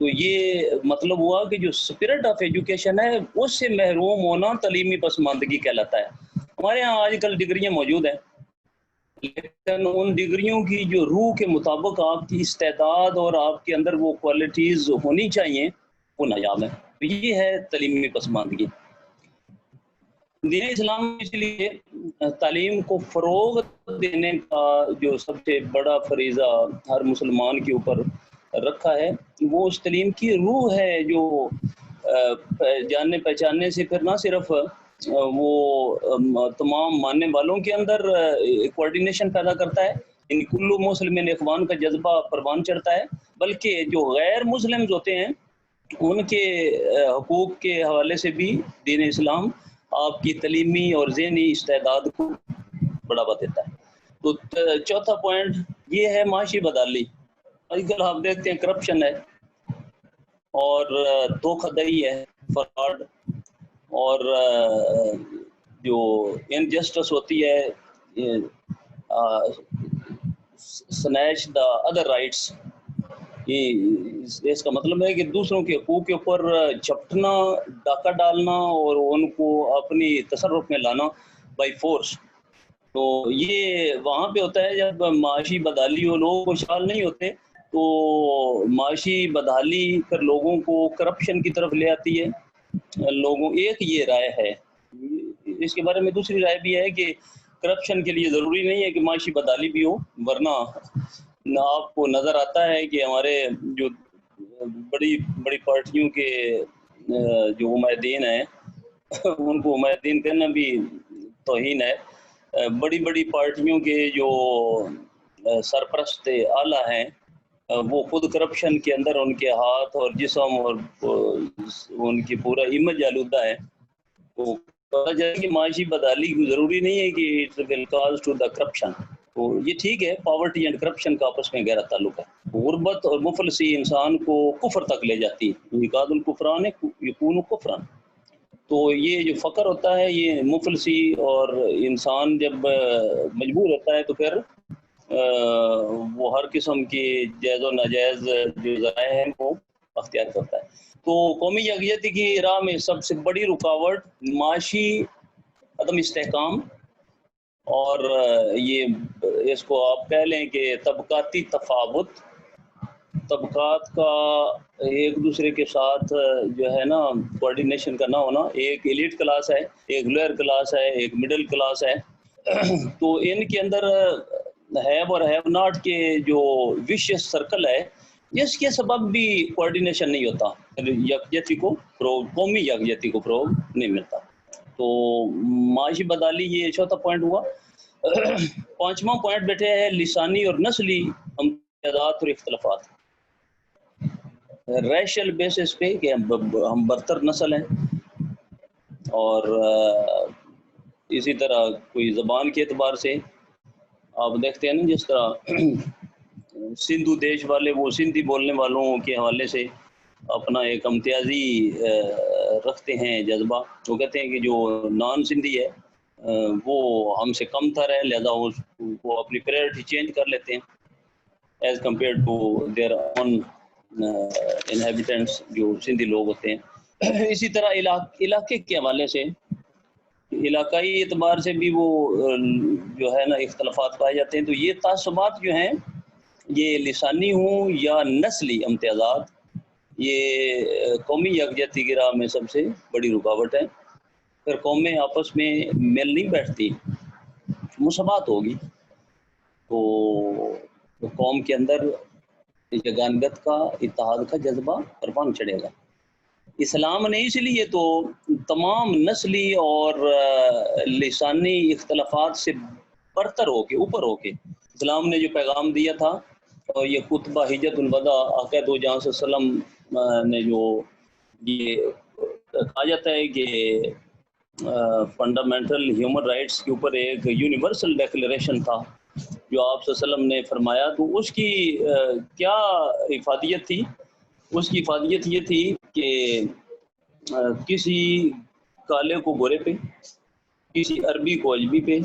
تو یہ مطلب ہوا کہ جو اسپرٹ آف ایجوکیشن ہے اس سے محروم ہونا تعلیمی پسماندگی کہلاتا ہے۔ ہمارے یہاں آج کل ڈگریاں موجود ہیں، لیکن ان ڈگریوں کی جو روح کے مطابق آپ کی استعداد اور آپ کے اندر وہ کوالٹیز ہونی چاہیے وہ نایاب ہے۔ یہ ہے تعلیمی پسماندگی۔ دین اسلام اس لیے تعلیم کو فروغ دینے کا جو سب سے بڑا فریضہ ہر مسلمان کے اوپر رکھا ہے وہ اس تعلیم کی روح ہے، جو جاننے پہچاننے سے پھر نہ صرف وہ تمام ماننے والوں کے اندر کوارڈینیشن پیدا کرتا ہے، ان کلو مسلم اخوان کا جذبہ پروان چڑھتا ہے، بلکہ جو غیر مسلمز ہوتے ہیں ان کے حقوق کے حوالے سے بھی دین اسلام آپ کی تعلیمی اور ذہنی استعداد کو بڑھاوا دیتا ہے۔ تو چوتھا پوائنٹ یہ ہے معاشی بدحالی۔ آج کل آپ دیکھتے ہیں کرپشن ہے اور دھوکہ دہی ہے، فراڈ، اور جو انجسٹس ہوتی ہے، سنیچ دا ادر رائٹس، اس کا مطلب ہے کہ دوسروں کے حقوق کے اوپر جھپٹنا، ڈاکہ ڈالنا اور ان کو اپنی تصرف میں لانا بائی فورس۔ تو یہ وہاں پہ ہوتا ہے جب معاشی بدحالی ہو، لوگ خوشحال نہیں ہوتے، تو معاشی بدحالی پھر لوگوں کو کرپشن کی طرف لے آتی ہے۔ لوگوں ایک یہ رائے ہے، اس کے بارے میں دوسری رائے بھی ہے کہ کرپشن کے لیے ضروری نہیں ہے کہ معاشی بدحالی بھی ہو، ورنہ آپ کو نظر آتا ہے کہ ہمارے جو بڑی بڑی پارٹیوں کے جو عمائدین ہیں ان کو عمائدین کہنا بھی توہین ہے، بڑی بڑی پارٹیوں کے جو سرپرست اعلیٰ ہیں وہ خود کرپشن کے اندر ان کے ہاتھ اور جسم اور ان کی پورا امیج آلودہ ہے۔ تو پتہ چلے کہ معاشی بدحالی ضروری نہیں ہے کہ it will cause to the corruption. تو یہ ٹھیک ہے، پاورٹی اینڈ کرپشن کا آپس میں گہرا تعلق ہے۔ غربت اور مفلسی انسان کو کفر تک لے جاتی ہے، انقاذ الکفران یکون کفران۔ تو یہ جو فقر ہوتا ہے، یہ مفلسی، اور انسان جب مجبور ہوتا ہے تو پھر وہ ہر قسم کی جائز و ناجائز جو ذرائع ہیں وہ اختیار کرتا ہے۔ تو قومی یکجہتی کی راہ میں سب سے بڑی رکاوٹ معاشی عدم استحکام، اور یہ اس کو آپ کہہ لیں کہ طبقاتی تفاوت، طبقات کا ایک دوسرے کے ساتھ جو ہے نا کوارڈینیشن کا نہ ہونا۔ ایک ایلیٹ کلاس ہے، ایک لوئر کلاس ہے، ایک مڈل کلاس ہے، تو ان کے اندر ہیو اور ہیو ناٹ کے جو وشیس سرکل ہے، جس کے سبب بھی کوارڈینیشن نہیں ہوتا، یکجہتی کو فروغ، قومی یکجہتی کو فروغ نہیں ملتا۔ تو معاشی بدحالی یہ چوتھا پوائنٹ ہوا۔ پانچواں پوائنٹ بیٹھے ہے لسانی اور نسلی امتیازات اور اختلافات، ریشل بیسس پہ کہ ہم برتر نسل ہیں، اور اسی طرح کوئی زبان کے اعتبار سے آپ دیکھتے ہیں نا، جس طرح سندھو دیش والے وہ سندھی بولنے والوں کے حوالے سے اپنا ایک امتیازی رکھتے ہیں جذبہ، وہ کہتے ہیں کہ جو نان سندھی ہے وہ ہم سے کم تر ہے، لہذا وہ اپنی پریورٹی چینج کر لیتے ہیں as compare to their own inhabitants جو سندھی لوگ ہوتے ہیں۔ اسی طرح علاقے کے حوالے سے، علاقائی اعتبار سے بھی وہ جو ہے نا اختلافات پائے جاتے ہیں۔ تو یہ تعصبات جو ہیں، یہ لسانی ہوں یا نسلی امتیازات، یہ قومی یکجہتی کی راہ میں سب سے بڑی رکاوٹ ہے۔ پھر قومیں آپس میں مل نہیں بیٹھتی، مساوات ہوگی تو قوم کے اندر یگانگت کا، اتحاد کا جذبہ پروان چڑھے گا۔ اسلام نے اس لیے تو تمام نسلی اور لسانی اختلافات سے برتر ہو کے، اوپر ہو کے، اسلام نے جو پیغام دیا تھا، اور یہ خطبہ حجت الوداع آقا دو جہاں صلی اللہ علیہ وسلم نے جو یہ کہا جاتا ہے کہ فنڈامنٹل ہیومن رائٹس کے اوپر ایک یونیورسل ڈیکلیریشن تھا جو آپ صلی اللہ علیہ وسلم نے فرمایا، تو اس کی کیا افادیت تھی؟ اس کی افادیت یہ تھی کہ کسی کالے کو گورے پہ، کسی عربی کو اجمی پہ،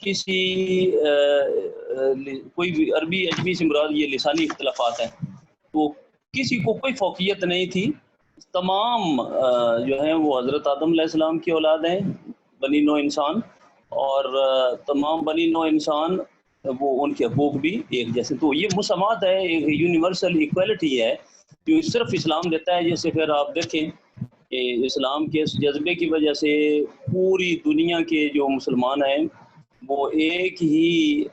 کسی کوئی بھی عربی اجمی سے مراد یہ لسانی اختلافات ہیں، تو کسی کو کوئی فوقیت نہیں تھی، تمام جو ہیں وہ حضرت آدم علیہ السلام کی اولاد ہیں، بنی نوع انسان، اور تمام بنی نوع انسان وہ ان کے حقوق بھی ایک جیسے. تو یہ مساوات ہے، ایک یونیورسل ایکویلٹی ہے جو صرف اسلام دیتا ہے. جیسے پھر آپ دیکھیں کہ اسلام کے اس جذبے کی وجہ سے پوری دنیا کے جو مسلمان ہیں وہ ایک ہی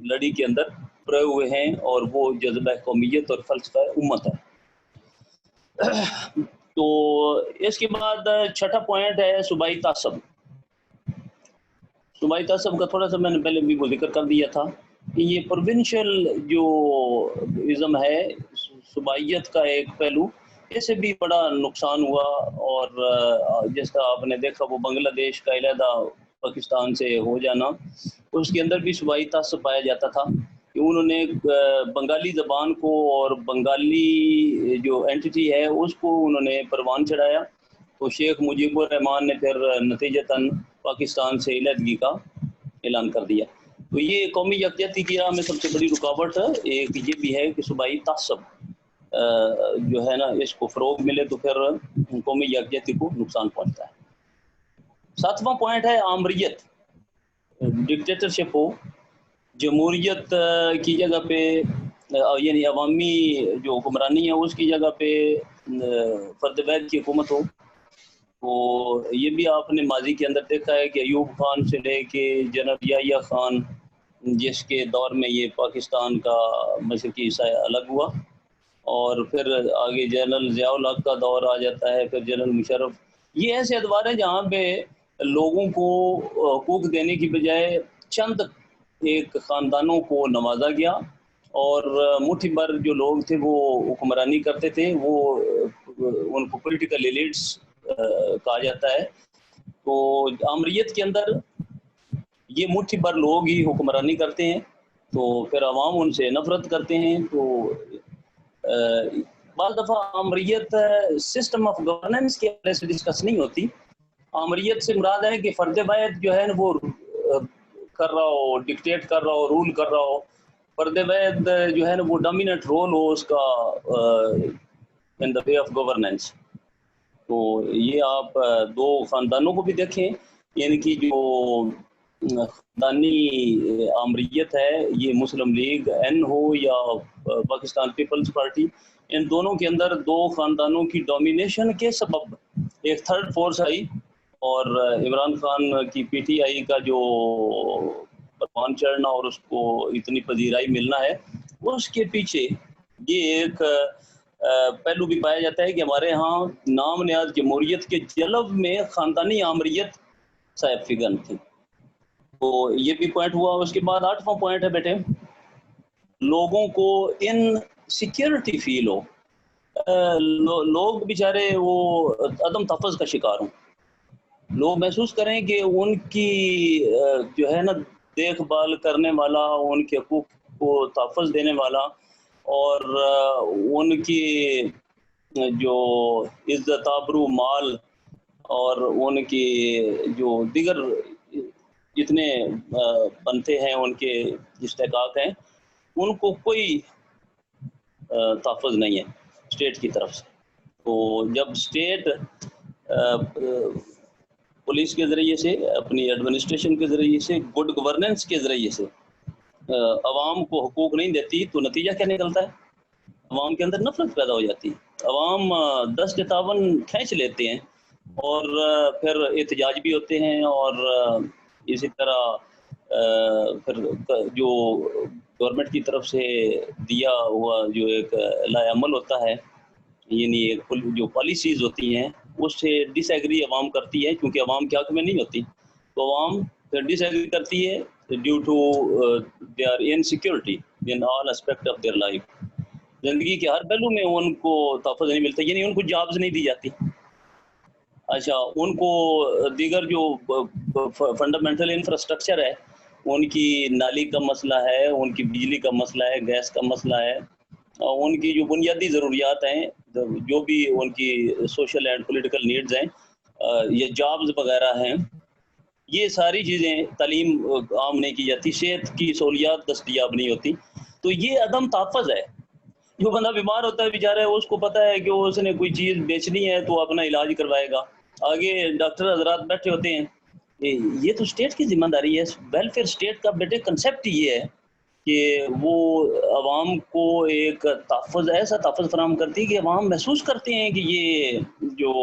لڑی کے اندر پڑے ہوئے ہیں، اور وہ جذبہ قومیت اور فلسفہ امت ہے. تو اس کے بعد چھٹا پوائنٹ ہے صوبائی تعصب. صوبائی تعصب کا تھوڑا سا میں نے پہلے بھی وہ ذکر کر دیا تھا کہ یہ پروونشل جو ازم ہے، صوبائیت کا ایک پہلو، اس سے بھی بڑا نقصان ہوا. اور جس کا آپ نے دیکھا وہ بنگلہ دیش کا علیحدہ پاکستان سے ہو جانا، اس کے اندر بھی صوبائی تعصب پایا جاتا تھا کہ انہوں نے بنگالی زبان کو اور بنگالی جو اینٹی ہے اس کو انہوں نے پروان چڑھایا. تو شیخ مجیب الرحمان نے پھر نتیجتاً پاکستان سے علیحدگی کا اعلان کر دیا. تو یہ قومی یکجہتی کی راہ میں سب سے بڑی رکاوٹ ایک یہ بھی ہے کہ صوبائی تعصب جو ہے نا اس کو فروغ ملے تو پھر قومی یکجہتی کو نقصان پہنچتا ہے. 7واں پوائنٹ ہے آمریت. ڈکٹیٹرشپ ہو، جمہوریت کی جگہ پہ یعنی عوامی جو حکمرانی ہے اس کی جگہ پہ فرد واحد کی حکومت ہو. تو یہ بھی آپ نے ماضی کے اندر دیکھا ہے کہ ایوب خان سے لے کے جنرل یحییٰ خان، جس کے دور میں یہ پاکستان کا مشرقی حصہ الگ ہوا، اور پھر آگے جنرل ضیاء الحق کا دور آ جاتا ہے، پھر جنرل مشرف. یہ ایسے ادوار ہیں جہاں پہ لوگوں کو حقوق دینے کی بجائے چند ایک خاندانوں کو نوازا گیا، اور مٹھی بھر جو لوگ تھے وہ حکمرانی کرتے تھے، وہ ان کو پولیٹیکل ایلیٹس کہا جاتا ہے. تو آمریت کے اندر یہ مٹھی بھر لوگ ہی حکمرانی کرتے ہیں، تو پھر عوام ان سے نفرت کرتے ہیں. تو بعض دفعہ آمریت سسٹم آف گورننس کے حوالے سے ڈسکس نہیں ہوتی. آمریت سے مراد ہے کہ فرد واحد جو ہے نا وہ کر رہا ہو، ڈکٹیٹ کر رہا ہو، رول کر رہا ہو. فرد واحد جو ہے نا وہ ڈومیننٹ رول ہو اس کا ان دا وے آف گورننس. تو یہ آپ دو خاندانوں کو بھی دیکھیں، یعنی کہ جو خاندانی آمریت ہے، یہ مسلم لیگ این ہو یا پاکستان پیپلز پارٹی، ان دونوں کے اندر دو خاندانوں کی ڈومینیشن کے سبب ایک تھرڈ فورس آئی، اور عمران خان کی پی ٹی آئی کا جو پروان چڑھنا اور اس کو اتنی پذیرائی ملنا ہے، اس کے پیچھے یہ ایک پہلو بھی پایا جاتا ہے کہ ہمارے ہاں نام نیاز جمہوریت کے جلب میں خاندانی آمریت صاحب فگن تھی. تو یہ بھی پوائنٹ ہوا. اس کے بعد 8واں پوائنٹ ہے بیٹے، لوگوں کو ان سیکیورٹی فیل ہو. لوگ بیچارے وہ عدم تحفظ کا شکار ہوں. لوگ محسوس کریں کہ ان کی جو ہے نا دیکھ بھال کرنے والا، ان کے حقوق کو تحفظ دینے والا، اور ان کی جو عزت آبرو، مال، اور ان کی جو دیگر جتنے بنتے ہیں، ان کے استحقاق ہیں، ان کو کوئی تحفظ نہیں ہے اسٹیٹ کی طرف سے. تو جب اسٹیٹ پولیس کے ذریعے سے، اپنی ایڈمنسٹریشن کے ذریعے سے، گڈ گورننس کے ذریعے سے عوام کو حقوق نہیں دیتی، تو نتیجہ کیا نکلتا ہے؟ عوام کے اندر نفرت پیدا ہو جاتی ہے. عوام 10 کھینچ لیتے ہیں، اور پھر احتجاج بھی ہوتے ہیں، اور اسی طرح پھر جو گورنمنٹ کی طرف سے دیا ہوا جو ایک لائحہ عمل ہوتا ہے، یعنی ایک جو پالیسیز ہوتی ہیں، اس سے ڈس ایگری عوام کرتی ہے، کیونکہ عوام کے حق میں نہیں ہوتی. تو عوام پھر ڈس ایگری کرتی ہے due to their insecurity in all aspect of their life. زندگی کے ہر پہلو میں ان کو تحفظ نہیں ملتا، یعنی ان کو جابز نہیں دی جاتی. اچھا، ان کو دیگر جو فنڈامنٹل انفراسٹرکچر ہے، ان کی نالی کا مسئلہ ہے، ان کی بجلی کا مسئلہ ہے، گیس کا مسئلہ ہے، ان کی جو بنیادی ضروریات ہیں، جو بھی ان کی سوشل اینڈ پولیٹیکل نیڈز ہیں، یہ جابز وغیرہ ہیں، یہ ساری چیزیں، تعلیم عام نہیں کی جاتی، صحت کی سہولیات دستیاب نہیں ہوتی. تو یہ عدم تحفظ ہے. جو بندہ بیمار ہوتا ہے بیچارہ اس کو پتہ ہے کہ اس نے کوئی چیز بیچنی ہے تو اپنا علاج کروائے گا، آگے ڈاکٹر حضرات بیٹھے ہوتے ہیں. یہ تو اسٹیٹ کی ذمہ داری ہے. ویلفیئر اسٹیٹ کا بیٹے کنسیپٹ یہ ہے کہ وہ عوام کو ایک تحفظ، ایسا تحفظ فراہم کرتی ہے کہ عوام محسوس کرتے ہیں کہ یہ جو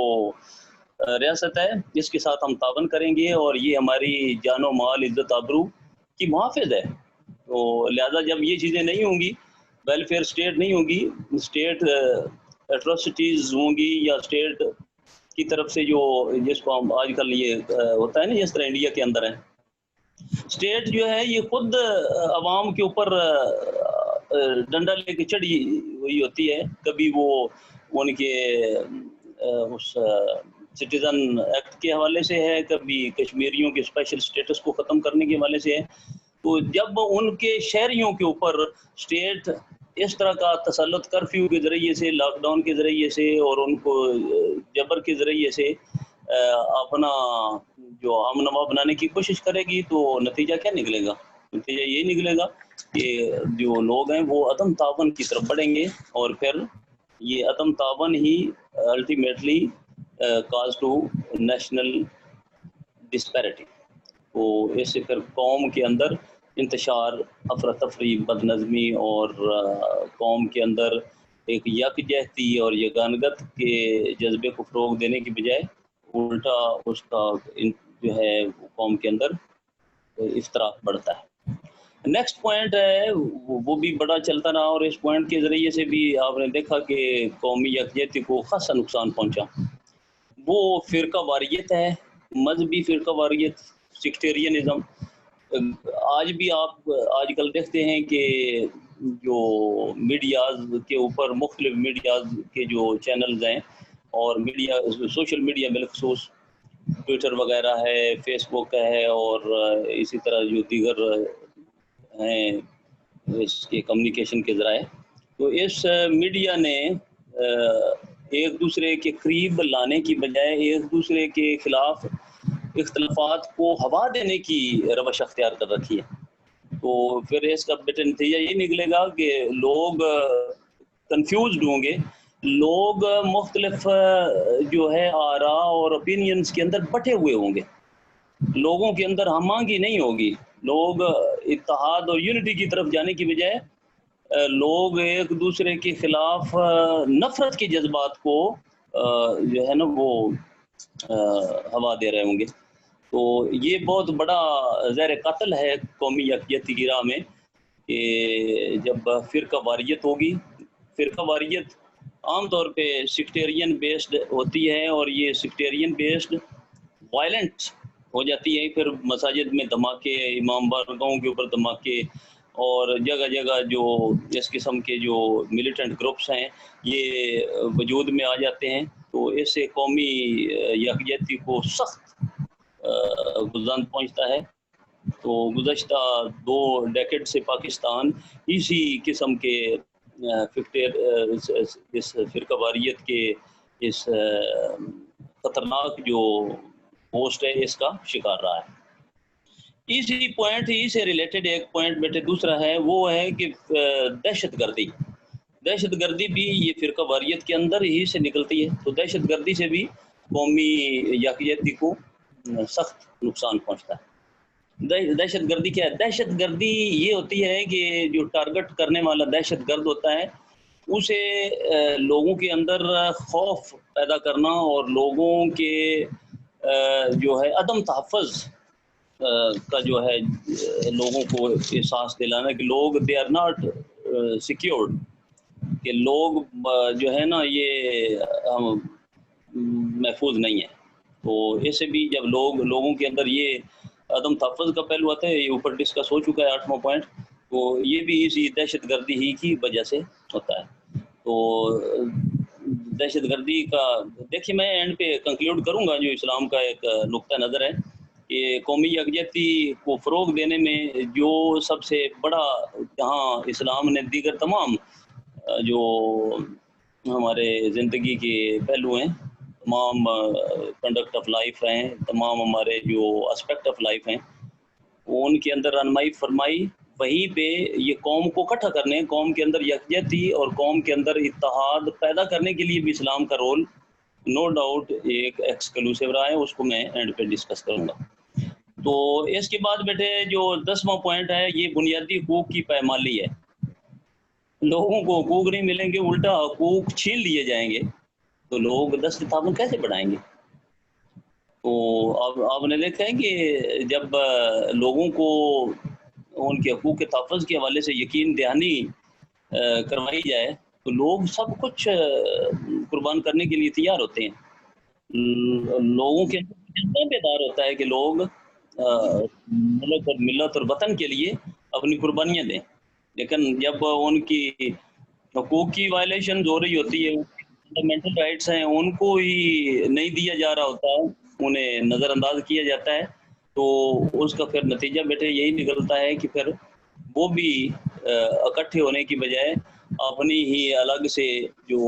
ریاست ہے جس کے ساتھ ہم تعاون کریں گے اور یہ ہماری جان و مال عزت آبرو کی محافظ ہے. تو لہذا جب یہ چیزیں نہیں ہوں گی، ویلفیئر اسٹیٹ نہیں ہوگی، اسٹیٹ ایٹراسٹیز ہوں گی، یا اسٹیٹ کی طرف سے جو جس کو ہم آج کل یہ ہوتا ہے نا جس طرح انڈیا کے اندر ہے، اسٹیٹ جو ہے یہ خود عوام کے اوپر ڈنڈا لے کے چڑھی ہوئی ہوتی ہے. کبھی وہ ان کے اس سٹیزن ایکٹ کے حوالے سے ہے، کبھی کشمیریوں کے اسپیشل اسٹیٹس کو ختم کرنے کے حوالے سے ہے. تو جب ان کے شہریوں کے اوپر اسٹیٹ اس طرح کا تسلط کرفیو کے ذریعے سے، لاک ڈاؤن کے ذریعے سے اور ان کو جبر کے ذریعے سے اپنا جو ہم نوا بنانے کی کوشش کرے گی، تو نتیجہ کیا نکلے گا؟ نتیجہ یہ نکلے گا کہ جو لوگ ہیں وہ عدم تعاون کی طرف بڑھیں گے، اور پھر یہ عدم تعاون ہی ultimately cause to national disparity. تو اس سے پھر قوم کے اندر انتشار، افراتفری، بد نظمی، اور قوم کے اندر ایک یکجہتی اور یگانگت کے جذبے کو فروغ دینے کی بجائے الٹا اس کا جو ہے قوم کے اندر افتراق بڑھتا ہے. نیکسٹ پوائنٹ ہے وہ بھی بڑا چلتا رہا، اور اس پوائنٹ کے ذریعے سے بھی آپ نے دیکھا کہ قومی یکجہتی کو خاصا نقصان پہنچا. وہ فرقہ واریت ہے، مذہبی فرقہ واریت، سیکٹیرینزم. آج بھی آپ آج کل دیکھتے ہیں کہ جو میڈیاز کے اوپر، مختلف میڈیاز کے جو چینلز ہیں اور میڈیا، سوشل میڈیا بالخصوص ٹویٹر وغیرہ ہے، فیس بک ہے، اور اسی طرح جو دیگر ہیں اس کے کمیونیکیشن کے ذرائع، تو اس میڈیا نے ایک دوسرے کے قریب لانے کی بجائے ایک دوسرے کے خلاف اختلافات کو ہوا دینے کی روش اختیار کر رکھی ہے. تو پھر اس کا بیٹا نتیجہ یہ نکلے گا کہ لوگ کنفیوزڈ ہوں گے، لوگ مختلف جو ہے آراء اور اوپینینز کے اندر بٹے ہوئے ہوں گے، لوگوں کے اندر ہم آہنگی نہیں ہوگی. لوگ اتحاد اور یونٹی کی طرف جانے کی بجائے لوگ ایک دوسرے کے خلاف نفرت کے جذبات کو جو ہے نا وہ ہوا دے رہے ہوں گے. تو یہ بہت بڑا زہر قتل ہے قومی یکجہتی کی راہ میں، کہ جب فرقہ واریت ہوگی. فرقہ واریت عام طور پہ سیکٹیرین بیسڈ ہوتی ہے، اور یہ سیکٹیرین بیسڈ وائلنٹ ہو جاتی ہے. پھر مساجد میں دھماکے، امام بارگاہوں کے اوپر دھماکے، اور جگہ جگہ جو اس قسم کے جو ملیٹنٹ گروپس ہیں یہ وجود میں آ جاتے ہیں. تو اس سے قومی یکجہتی کو سخت گزران پہنچتا ہے. تو گزشتہ 2 ڈیکیڈ سے پاکستان اسی قسم کے اس فرقہ واریت کے اس خطرناک جو پوسٹ ہے اس کا شکار رہا ہے. اسی پوائنٹ ہی سے ریلیٹڈ ایک پوائنٹ بیٹے دوسرا ہے، وہ ہے کہ دہشت گردی. دہشت گردی بھی یہ فرقہ واریت کے اندر ہی سے نکلتی ہے. تو دہشت گردی سے بھی قومی یکجہتی کو سخت نقصان پہنچتا ہے. دہشت گردی کیا ہے؟ دہشت گردی یہ ہوتی ہے کہ جو ٹارگٹ کرنے والا دہشت گرد ہوتا ہے اسے لوگوں کے اندر خوف پیدا کرنا اور لوگوں کے جو ہے عدم تحفظ کا جو ہے لوگوں کو احساس دلانا کہ لوگ دے آر ناٹ سیکیورڈ، کہ لوگ جو ہے نا یہ محفوظ نہیں ہے. تو اس سے بھی جب لوگوں کے اندر یہ عدم تحفظ کا پہلو آتا ہے، یہ اوپر ڈسکس ہو چکا ہے 8واں پوائنٹ، تو یہ بھی اسی دہشت گردی ہی کی وجہ سے ہوتا ہے. تو دہشت گردی کا دیکھیے میں اینڈ پہ کنکلوڈ کروں گا، جو اسلام کا ایک نقطہ نظر ہے کہ قومی یکجہتی کو فروغ دینے میں جو سب سے بڑا، جہاں اسلام نے دیگر تمام جو ہمارے زندگی کے پہلو ہیں، تمام کنڈکٹ آف لائف ہیں، تمام ہمارے جو اسپیکٹ آف لائف ہیں، ان کے اندر رہنمائی فرمائی وہیں پہ یہ قوم کو اکٹھا کرنے، قوم کے اندر یکجہتی اور قوم کے اندر اتحاد پیدا کرنے کے لیے بھی اسلام کا رول نو ڈاؤٹ ایک ایکسکلوسیو رہا ہے، اس کو میں اینڈ پہ ڈسکس کروں گا۔ تو اس کے بعد بیٹے جو 10واں پوائنٹ ہے، یہ بنیادی حقوق کی پایمالی ہے۔ لوگوں کو حقوق نہیں ملیں گے، الٹا حقوق چھین لیے جائیں گے، تو لوگ دست تعاون کیسے بڑھائیں گے؟ تو اب آپ نے دیکھا ہے کہ جب لوگوں کو ان کے حقوق کے تحفظ کے حوالے سے یقین دہانی کروائی جائے تو لوگ سب کچھ قربان کرنے کے لیے تیار ہوتے ہیں۔ لوگوں کے اندر بیدار ہوتا ہے کہ لوگ ملت اور وطن کے لیے اپنی قربانیاں دیں، لیکن جب ان کی حقوق کی وائلیشن ہو رہی ہوتی ہے، فنڈامنٹل رائٹس ہیں ان کو ہی نہیں دیا جا رہا ہوتا ہے، انہیں نظر انداز کیا جاتا ہے، تو اس کا پھر نتیجہ بیٹے یہی نکلتا ہے کہ پھر وہ بھی اکٹھے ہونے کی بجائے اپنی ہی الگ سے جو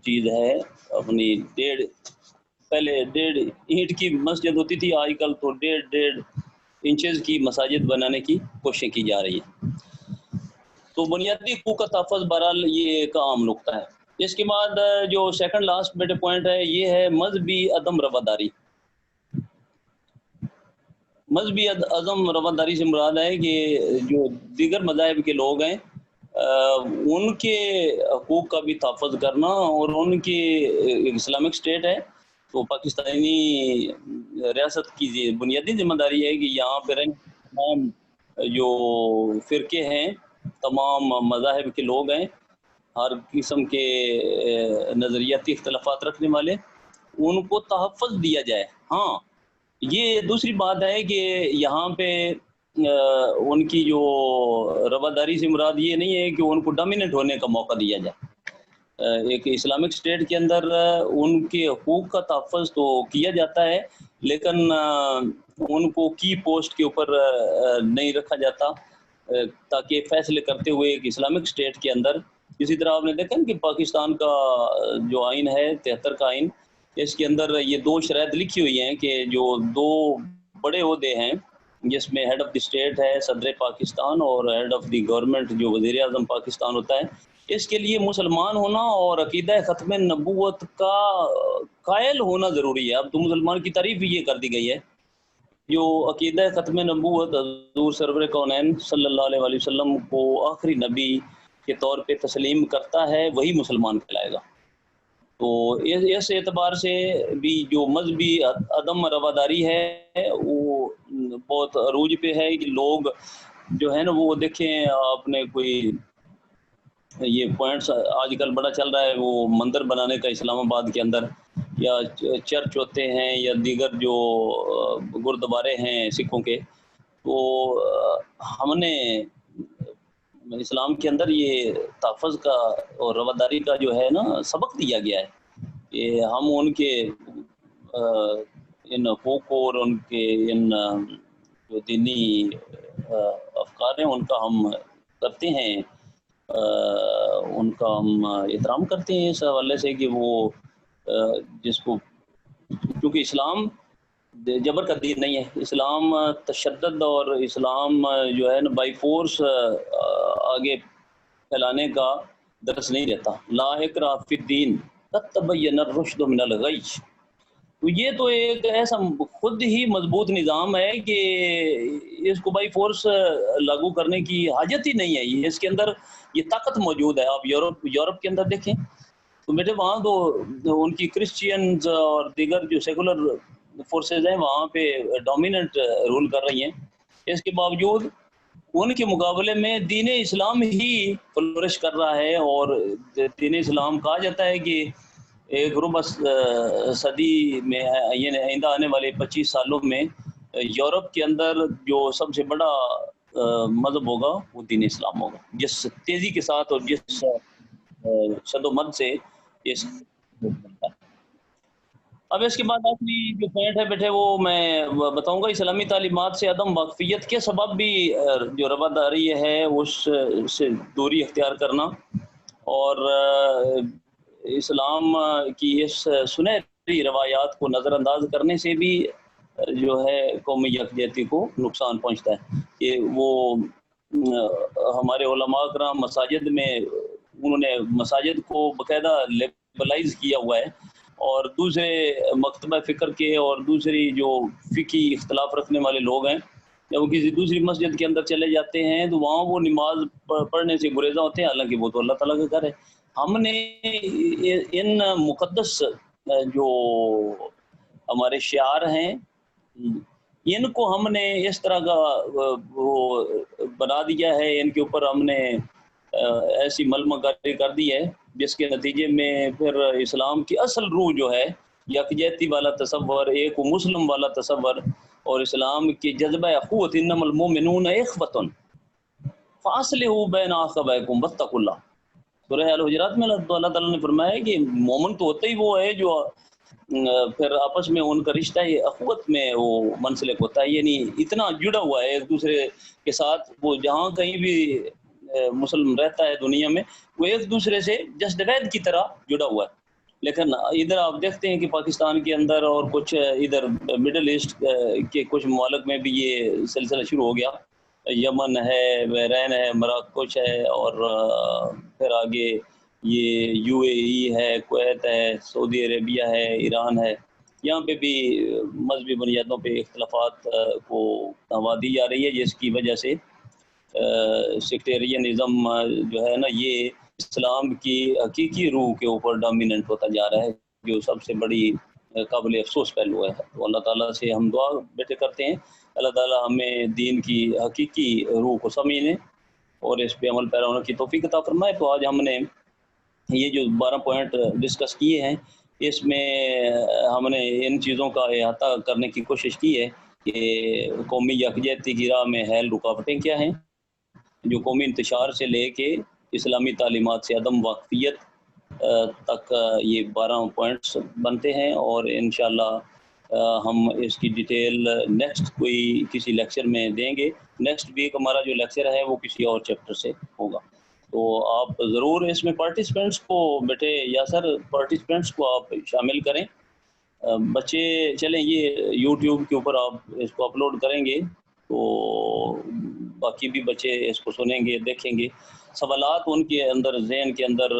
چیز ہے، اپنی پہلے 1.5 اینٹ کی مسجد ہوتی تھی، آج کل تو 1.5 انچز کی مساجد بنانے کی کوششیں کی جا رہی ہیں۔ تو بنیادی حقوق کا تحفظ بہرحال یہ ایک عام نقطہ ہے۔ اس کے بعد جو سیکنڈ لاسٹ بیٹے پوائنٹ ہے، یہ ہے مذہبی عدم رواداری۔ مذہبی عدم رواداری سے مراد ہے کہ جو دیگر مذاہب کے لوگ ہیں ان کے حقوق کا بھی تحفظ کرنا، اور ان کی اسلامک اسٹیٹ ہے تو پاکستانی ریاست کی بنیادی ذمہ داری ہے کہ یہاں پہ تمام جو فرقے ہیں، تمام مذاہب کے لوگ ہیں، ہر قسم کے نظریاتی اختلافات رکھنے والے، ان کو تحفظ دیا جائے۔ ہاں، یہ دوسری بات ہے کہ یہاں پہ ان کی جو رواداری سے مراد یہ نہیں ہے کہ ان کو ڈومیننٹ ہونے کا موقع دیا جائے۔ ایک اسلامک اسٹیٹ کے اندر ان کے حقوق کا تحفظ تو کیا جاتا ہے، لیکن ان کو کی پوسٹ کے اوپر نہیں رکھا جاتا، تاکہ فیصلے کرتے ہوئے ایک اسلامک اسٹیٹ کے اندر، اسی طرح آپ نے دیکھا کہ پاکستان کا جو آئین ہے 73 کا آئین، اس کے اندر یہ 2 شرائط لکھی ہوئی ہیں کہ جو 2 بڑے عہدے ہیں جس میں ہیڈ آف دی اسٹیٹ ہے صدر پاکستان، اور ہیڈ آف دی گورنمنٹ جو وزیر اعظم پاکستان ہوتا ہے، اس کے لیے مسلمان ہونا اور عقیدہ ختم نبوت کا قائل ہونا ضروری ہے۔ اب تو مسلمان کی تعریف بھی یہ کر دی گئی ہے، جو عقیدہ ختم نبوت حضور سرور کونین صلی اللہ علیہ وآلہ وسلم کو آخری نبی کے طور پہ تسلیم کرتا ہے، وہی مسلمان کہلائے گا۔ تو اس اعتبار سے بھی جو مذہبی عدم رواداری ہے وہ بہت عروج پہ ہے کہ لوگ جو ہے نا وہ دیکھیں، آپ نے کوئی یہ پوائنٹس آج کل بڑا چل رہا ہے، وہ مندر بنانے کا اسلام آباد کے اندر، یا چرچ ہوتے ہیں یا دیگر جو گردوارے ہیں سکھوں کے، تو ہم نے اسلام کے اندر یہ تحفظ کا اور رواداری کا جو ہے نا سبق دیا گیا ہے کہ ہم ان کے ان حقوق کو اور ان کے ان جو دینی افکار ہیں ان کا ہم کرتے ہیں، ان کا ہم احترام کرتے ہیں اس حوالے سے کہ وہ جس کو، کیونکہ اسلام جبر کا دین نہیں ہے، اسلام تشدد اور اسلام جو ہے نا بائی فورس آگے پھیلانے کا درس نہیں دیتا۔ لا اکراہ فی الدین قد تبین الرشد من الغی۔ تو یہ تو ایک ایسا خود ہی مضبوط نظام ہے کہ اس کو بائی فورس لاگو کرنے کی حاجت ہی نہیں ہے، اس کے اندر یہ طاقت موجود ہے۔ آپ یورپ کے اندر دیکھیں تو بیٹے وہاں تو ان کی کرسچینز اور دیگر جو سیکولر فورسز ہیں وہاں پہ ڈومیننٹ رول کر رہی ہیں، اس کے باوجود ان کے مقابلے میں دین اسلام ہی فلورش کر رہا ہے، اور دین اسلام کہا جاتا ہے کہ ایک ربع صدی میں یعنی آئندہ آنے والے 25 سالوں میں یورپ کے اندر جو سب سے بڑا مذہب ہوگا وہ دین اسلام ہوگا، جس تیزی کے ساتھ اور جس شد و مد سے اس اب اس کے بعد آخری جو پوائنٹ ہے بیٹھے وہ میں بتاؤں گا، اسلامی تعلیمات سے عدم واقفیت کے سبب بھی جو رواداری ہے اس سے دوری اختیار کرنا، اور اسلام کی اس سنہری روایات کو نظر انداز کرنے سے بھی جو ہے قومی یکجہتی کو نقصان پہنچتا ہے، کہ وہ ہمارے علماء کرام مساجد میں انہوں نے مساجد کو باقاعدہ لیبلائز کیا ہوا ہے، اور دوسرے مکتبہ فکر کے اور دوسری جو فقہی اختلاف رکھنے والے لوگ ہیں، جب وہ کسی دوسری مسجد کے اندر چلے جاتے ہیں تو وہاں وہ نماز پڑھنے سے گریزاں ہوتے ہیں، حالانکہ وہ تو اللہ تعالیٰ کا گھر ہے۔ ہم نے ان مقدس جو ہمارے شعار ہیں، ان کو ہم نے اس طرح کا وہ بنا دیا ہے، ان کے اوپر ہم نے ایسی ملمگاری کر دی ہے جس کے نتیجے میں پھر اسلام کی اصل روح جو ہے، یکجہتی والا تصور، ایک مسلم والا تصور، اور اسلام کی جذبہ اخوت، انما المؤمنون اخوۃ فاصلحوا بین اخویکم واتقوا اللہ، سورہ الحجرات میں اللہ تعالیٰ نے فرمایا کہ مومن تو ہوتا ہی وہ ہے جو پھر آپس میں ان کا رشتہ اخوت میں وہ منسلک ہوتا ہے، یعنی اتنا جڑا ہوا ہے ایک دوسرے کے ساتھ، وہ جہاں کہیں بھی مسلم رہتا ہے دنیا میں، وہ ایک دوسرے سے جسٹ وید کی طرح جڑا ہوا ہے۔ لیکن ادھر آپ دیکھتے ہیں کہ پاکستان کے اندر اور کچھ ادھر مڈل ایسٹ کے کچھ ممالک میں بھی یہ سلسلہ شروع ہو گیا، یمن ہے، بحرین ہے، مراکش ہے، اور پھر آگے یہ یو اے ای ہے، کویت ہے، سعودی عربیہ ہے، ایران ہے، یہاں پہ بھی مذہبی بنیادوں پہ اختلافات کو ہوا دی جا رہی ہے، جس کی وجہ سے سیکٹیرینزم جو ہے نا، یہ اسلام کی حقیقی روح کے اوپر ڈومیننٹ ہوتا جا رہا ہے، جو سب سے بڑی قابل افسوس پہلو ہے۔ تو اللہ تعالیٰ سے ہم دعا بیٹے کرتے ہیں، اللہ تعالیٰ ہمیں دین کی حقیقی روح کو سمجھنے اور اس پہ عمل پیرا ہونے کی توفیق عطا فرمائے۔ تو آج ہم نے یہ جو 12 پوائنٹ ڈسکس کیے ہیں، اس میں ہم نے ان چیزوں کا احاطہ کرنے کی کوشش کی ہے کہ قومی یکجہتی کی راہ میں حائل رکاوٹیں کیا ہیں، جو قومی انتشار سے لے کے اسلامی تعلیمات سے عدم واقفیت تک یہ 12 پوائنٹس بنتے ہیں، اور انشاءاللہ ہم اس کی ڈیٹیل نیکسٹ کوئی کسی لیکچر میں دیں گے۔ نیکسٹ ویک ہمارا جو لیکچر ہے وہ کسی اور چیپٹر سے ہوگا، تو آپ ضرور اس میں پارٹیسپینٹس کو بیٹے یاسر پارٹیسپینٹس کو آپ شامل کریں۔ بچے چلیں یہ یوٹیوب کے اوپر آپ اس کو اپلوڈ کریں گے تو باقی بھی بچے اس کو سنیں گے، دیکھیں گے، سوالات ان کے اندر ذہن کے اندر